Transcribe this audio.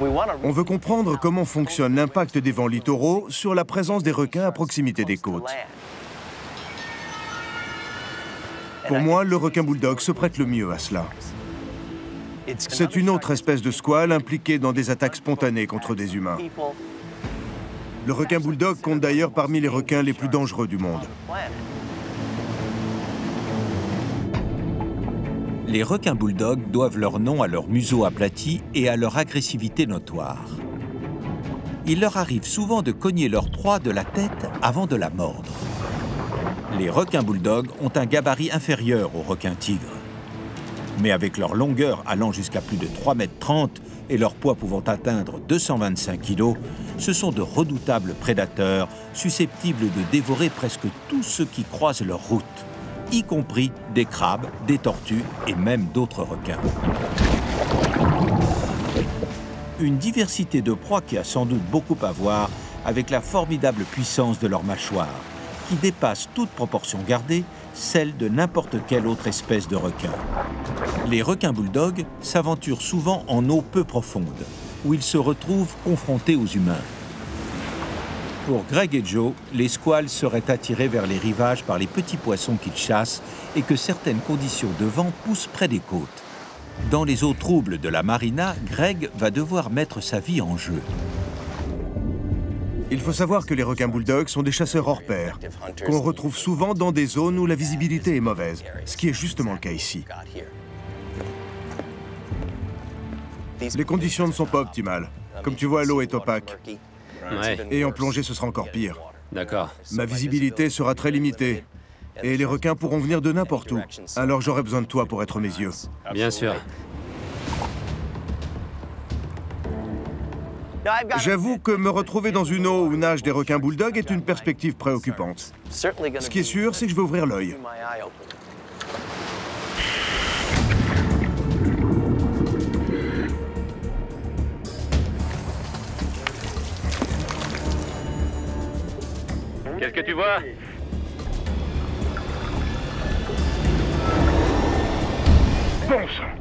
On veut comprendre comment fonctionne l'impact des vents littoraux sur la présence des requins à proximité des côtes. Pour moi, le requin bulldog se prête le mieux à cela. C'est une autre espèce de squale impliquée dans des attaques spontanées contre des humains. Le requin bulldog compte d'ailleurs parmi les requins les plus dangereux du monde. Les requins bulldogs doivent leur nom à leur museau aplati et à leur agressivité notoire. Il leur arrive souvent de cogner leur proie de la tête avant de la mordre. Les requins bulldogs ont un gabarit inférieur aux requins tigres. Mais avec leur longueur allant jusqu'à plus de 3,30 m et leur poids pouvant atteindre 225 kg, ce sont de redoutables prédateurs susceptibles de dévorer presque tous ceux qui croisent leur route, y compris des crabes, des tortues et même d'autres requins. Une diversité de proies qui a sans doute beaucoup à voir avec la formidable puissance de leurs mâchoires, qui dépasse toute proportion gardée celle de n'importe quelle autre espèce de requin. Les requins bulldogs s'aventurent souvent en eau peu profonde, où ils se retrouvent confrontés aux humains. Pour Greg et Joe, les squales seraient attirés vers les rivages par les petits poissons qu'ils chassent et que certaines conditions de vent poussent près des côtes. Dans les eaux troubles de la marina, Greg va devoir mettre sa vie en jeu. Il faut savoir que les requins bulldogs sont des chasseurs hors pair, qu'on retrouve souvent dans des zones où la visibilité est mauvaise, ce qui est justement le cas ici. Les conditions ne sont pas optimales. Comme tu vois, l'eau est opaque. Ouais, Et en plongée, ce sera encore pire. d'accord. Ma visibilité sera très limitée. Et les requins pourront venir de n'importe où. Alors j'aurai besoin de toi pour être mes yeux. Bien sûr. J'avoue que me retrouver dans une eau où nagent des requins bulldogs est une perspective préoccupante. Ce qui est sûr, c'est que je vais ouvrir l'œil. Qu'est-ce que tu vois? Bon sang!